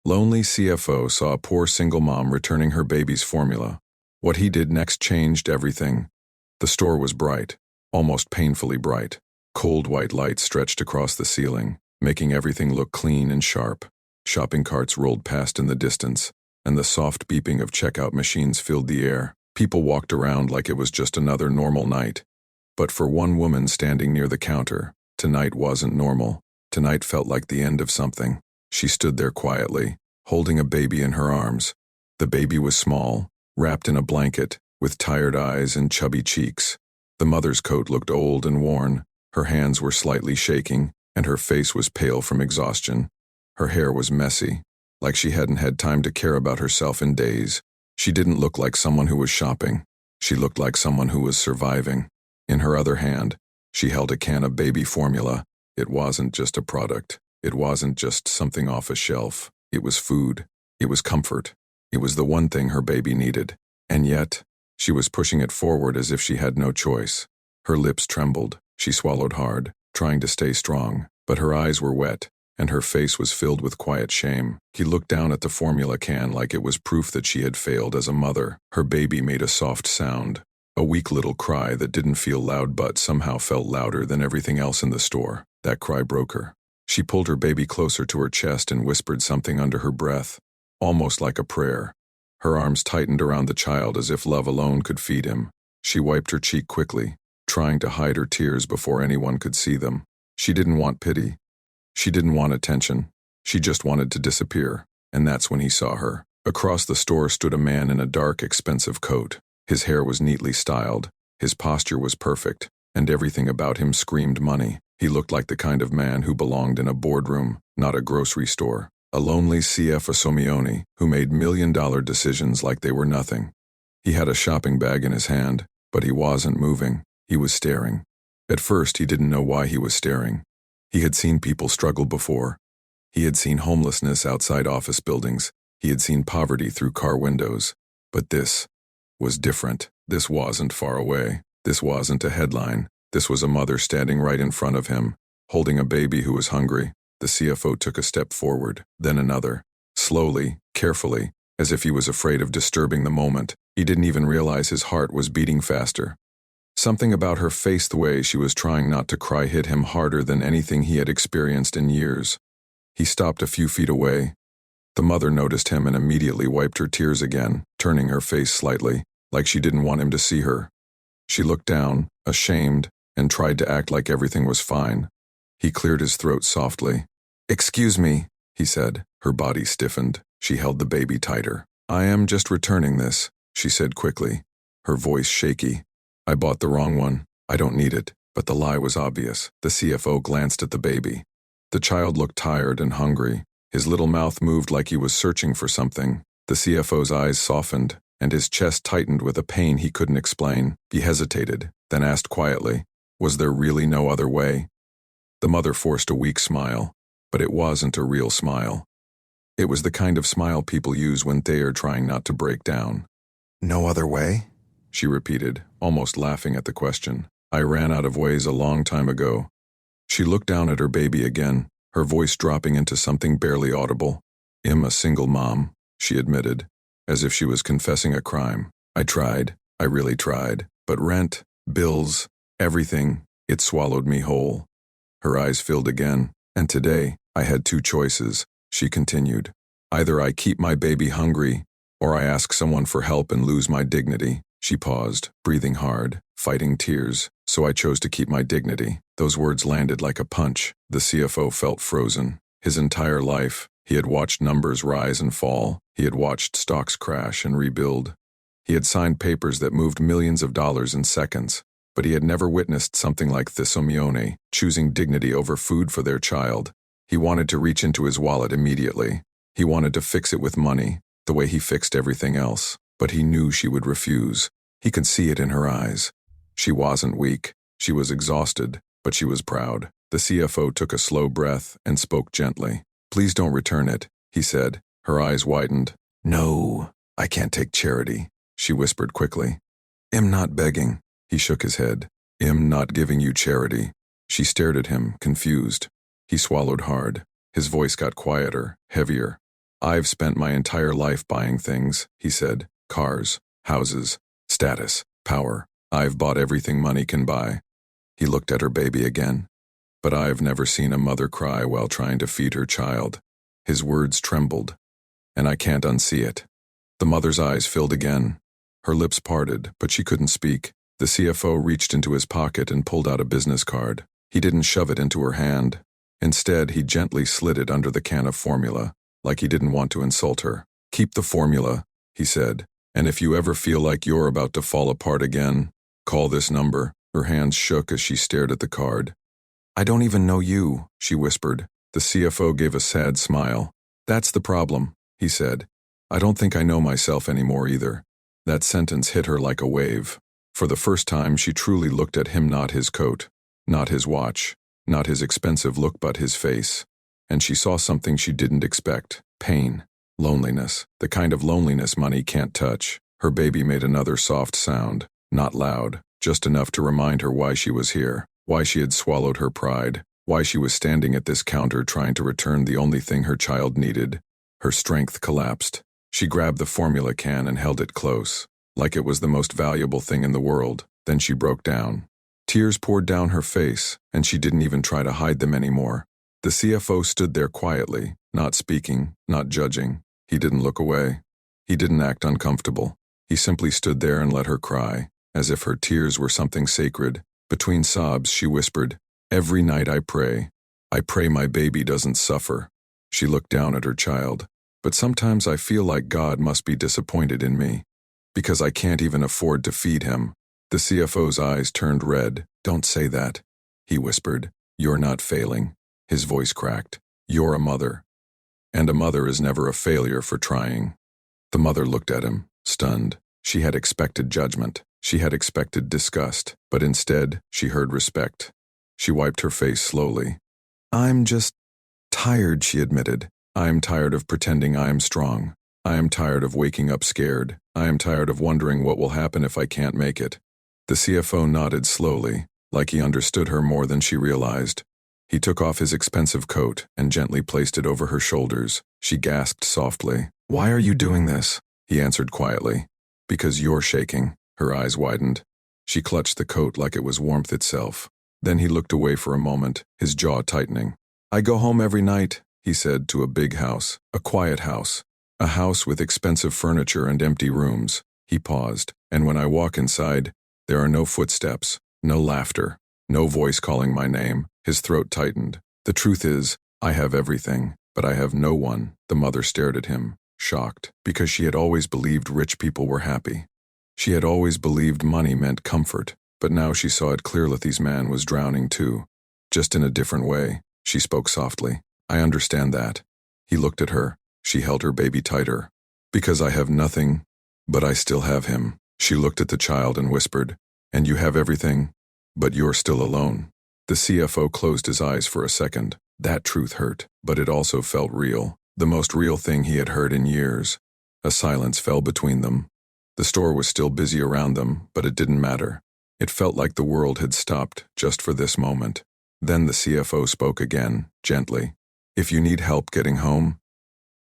Lonely CFO saw a poor single mom returning her baby's formula. What he did next changed everything. The store was bright, almost painfully bright. Cold white lights stretched across the ceiling, making everything look clean and sharp. Shopping carts rolled past in the distance, and the soft beeping of checkout machines filled the air. People walked around like it was just another normal night. But for one woman standing near the counter, tonight wasn't normal. Tonight felt like the end of something. She stood there quietly, holding a baby in her arms. The baby was small, wrapped in a blanket, with tired eyes and chubby cheeks. The mother's coat looked old and worn. Her hands were slightly shaking, and her face was pale from exhaustion. Her hair was messy, like she hadn't had time to care about herself in days. She didn't look like someone who was shopping. She looked like someone who was surviving. In her other hand, she held a can of baby formula. It wasn't just a product. It wasn't just something off a shelf. It was food. It was comfort. It was the one thing her baby needed. And yet, she was pushing it forward as if she had no choice. Her lips trembled. She swallowed hard, trying to stay strong, but her eyes were wet, and her face was filled with quiet shame. He looked down at the formula can like it was proof that she had failed as a mother. Her baby made a soft sound, a weak little cry that didn't feel loud but somehow felt louder than everything else in the store. That cry broke her. She pulled her baby closer to her chest and whispered something under her breath, almost like a prayer. Her arms tightened around the child as if love alone could feed him. She wiped her cheek quickly, trying to hide her tears before anyone could see them. She didn't want pity. She didn't want attention. She just wanted to disappear, and that's when he saw her. Across the store stood a man in a dark, expensive coat. His hair was neatly styled, his posture was perfect, and everything about him screamed money. He looked like the kind of man who belonged in a boardroom, not a grocery store. A lonely CFO who made million-dollar decisions like they were nothing. He had a shopping bag in his hand, but he wasn't moving. He was staring. At first, he didn't know why he was staring. He had seen people struggle before. He had seen homelessness outside office buildings. He had seen poverty through car windows. But this was different. This wasn't far away. This wasn't a headline. This was a mother standing right in front of him, holding a baby who was hungry. The CFO took a step forward, then another. Slowly, carefully, as if he was afraid of disturbing the moment. He didn't even realize his heart was beating faster. Something about her face, the way she was trying not to cry, hit him harder than anything he had experienced in years. He stopped a few feet away. The mother noticed him and immediately wiped her tears again, turning her face slightly, like she didn't want him to see her. She looked down, ashamed, and tried to act like everything was fine. He cleared his throat softly. "Excuse me," he said. Her body stiffened. She held the baby tighter. "I am just returning this," she said quickly, her voice shaky. "I bought the wrong one. I don't need it." But the lie was obvious. The CFO glanced at the baby. The child looked tired and hungry. His little mouth moved like he was searching for something. The CFO's eyes softened, and his chest tightened with a pain he couldn't explain. He hesitated, then asked quietly, "Was there really no other way?" The mother forced a weak smile, but it wasn't a real smile. It was the kind of smile people use when they are trying not to break down. "No other way?" she repeated, almost laughing at the question. "I ran out of ways a long time ago." She looked down at her baby again, her voice dropping into something barely audible. "I'm a single mom," she admitted, as if she was confessing a crime. "I tried, I really tried, but rent, bills, everything, it swallowed me whole." Her eyes filled again. "And today, I had two choices," she continued. "Either I keep my baby hungry, or I ask someone for help and lose my dignity." She paused, breathing hard, fighting tears. "So I chose to keep my dignity." Those words landed like a punch. The CFO felt frozen. His entire life, he had watched numbers rise and fall. He had watched stocks crash and rebuild. He had signed papers that moved millions of dollars in seconds. But he had never witnessed something like Thisomyone, choosing dignity over food for their child. He wanted to reach into his wallet immediately. He wanted to fix it with money, the way he fixed everything else. But he knew she would refuse. He could see it in her eyes. She wasn't weak. She was exhausted, but she was proud. The CFO took a slow breath and spoke gently. "Please don't return it," he said. Her eyes widened. "No, I can't take charity," she whispered quickly. "I'm not begging." He shook his head. "I'm not giving you charity." She stared at him, confused. He swallowed hard. His voice got quieter, heavier. I've spent my entire life buying things, he said. Cars, houses, status, power. I've bought everything money can buy. He looked at her baby again. But I've never seen a mother cry while trying to feed her child. His words trembled, and I can't unsee it. The mother's eyes filled again. Her lips parted, but she couldn't speak. The CFO reached into his pocket and pulled out a business card. He didn't shove it into her hand. Instead, he gently slid it under the can of formula, like he didn't want to insult her. Keep the formula, he said, and if you ever feel like you're about to fall apart again, call this number. Her hands shook as she stared at the card. I don't even know you, she whispered. The CFO gave a sad smile. That's the problem, he said. I don't think I know myself anymore either. That sentence hit her like a wave. For the first time, she truly looked at him, not his coat, not his watch, not his expensive look, but his face. And she saw something she didn't expect. Pain, loneliness, the kind of loneliness money can't touch. Her baby made another soft sound, not loud, just enough to remind her why she was here, why she had swallowed her pride, why she was standing at this counter trying to return the only thing her child needed. Her strength collapsed. She grabbed the formula can and held it close, like it was the most valuable thing in the world. Then she broke down. Tears poured down her face, and she didn't even try to hide them anymore. The CFO stood there quietly, not speaking, not judging. He didn't look away. He didn't act uncomfortable. He simply stood there and let her cry, as if her tears were something sacred. Between sobs, she whispered, "Every night I pray my baby doesn't suffer." She looked down at her child. But sometimes I feel like God must be disappointed in me, because I can't even afford to feed him. The CFO's eyes turned red. Don't say that, he whispered. You're not failing. His voice cracked. You're a mother. And a mother is never a failure for trying. The mother looked at him, stunned. She had expected judgment. She had expected disgust. But instead, she heard respect. She wiped her face slowly. I'm just tired, she admitted. I am tired of pretending I am strong. I am tired of waking up scared. I am tired of wondering what will happen if I can't make it. The CFO nodded slowly, like he understood her more than she realized. He took off his expensive coat and gently placed it over her shoulders. She gasped softly. Why are you doing this? He answered quietly. Because you're shaking. Her eyes widened. She clutched the coat like it was warmth itself. Then he looked away for a moment, his jaw tightening. I go home every night, he said, to a big house, a quiet house, a house with expensive furniture and empty rooms. He paused, and when I walk inside, there are no footsteps, no laughter, no voice calling my name. His throat tightened. The truth is, I have everything, but I have no one. The mother stared at him, shocked, because she had always believed rich people were happy. She had always believed money meant comfort, but now she saw it clearly. This man was drowning too, just in a different way. She spoke softly. I understand that. He looked at her. She held her baby tighter. Because I have nothing, but I still have him. She looked at the child and whispered, and you have everything, but you're still alone. The CFO closed his eyes for a second. That truth hurt, but it also felt real. The most real thing he had heard in years. A silence fell between them. The store was still busy around them, but it didn't matter. It felt like the world had stopped just for this moment. Then the CFO spoke again, gently. If you need help getting home,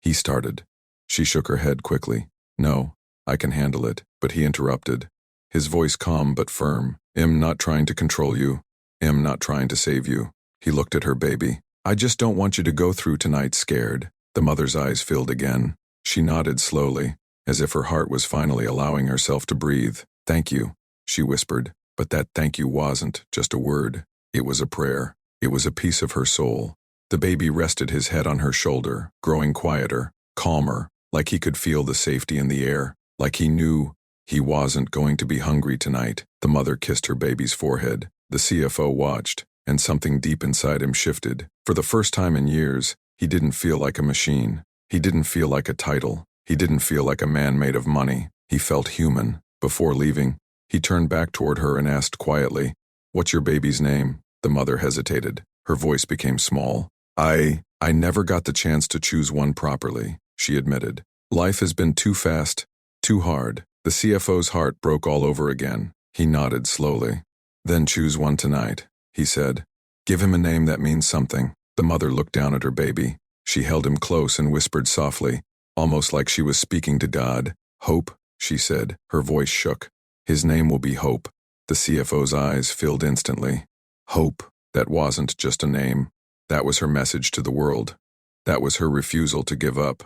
he started. She shook her head quickly. No, I can handle it, but he interrupted. His voice calm but firm. I'm not trying to control you. I'm not trying to save you. He looked at her baby. I just don't want you to go through tonight scared. The mother's eyes filled again. She nodded slowly, as if her heart was finally allowing herself to breathe. Thank you, she whispered. But that thank you wasn't just a word. It was a prayer. It was a piece of her soul. The baby rested his head on her shoulder, growing quieter, calmer, like he could feel the safety in the air, like he knew he wasn't going to be hungry tonight. The mother kissed her baby's forehead. The CFO watched, and something deep inside him shifted. For the first time in years, he didn't feel like a machine. He didn't feel like a title. He didn't feel like a man made of money. He felt human. Before leaving, he turned back toward her and asked quietly, What's your baby's name? The mother hesitated. Her voice became small. I never got the chance to choose one properly, she admitted. Life has been too fast, too hard. The CFO's heart broke all over again. He nodded slowly. Then choose one tonight, he said. Give him a name that means something. The mother looked down at her baby. She held him close and whispered softly, almost like she was speaking to God. "Hope," she said. Her voice shook. "His name will be Hope." The CFO's eyes filled instantly. Hope. That wasn't just a name. That was her message to the world. That was her refusal to give up.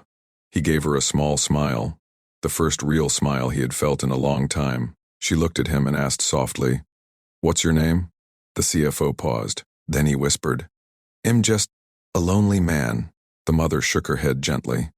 He gave her a small smile, the first real smile he had felt in a long time. She looked at him and asked softly, "What's your name?" The CFO paused. Then he whispered, "I'm just a lonely man." The mother shook her head gently.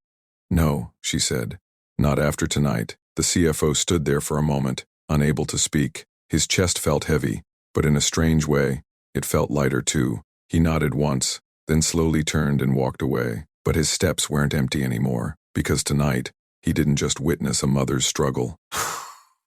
"No," she said, "not after tonight." The CFO stood there for a moment, unable to speak. His chest felt heavy, but in a strange way, it felt lighter too. He nodded once, then slowly turned and walked away. But his steps weren't empty anymore, because tonight, he didn't just witness a mother's struggle.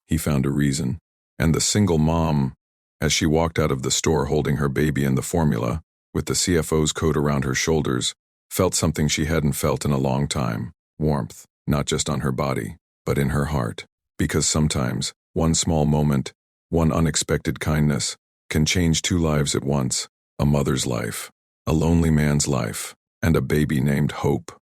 He found a reason. And the single mom, as she walked out of the store holding her baby in the formula, with the CFO's coat around her shoulders, felt something she hadn't felt in a long time. Warmth, not just on her body, but in her heart. Because sometimes, one small moment, one unexpected kindness, can change two lives at once. A mother's life, a lonely man's life, and a baby named Hope.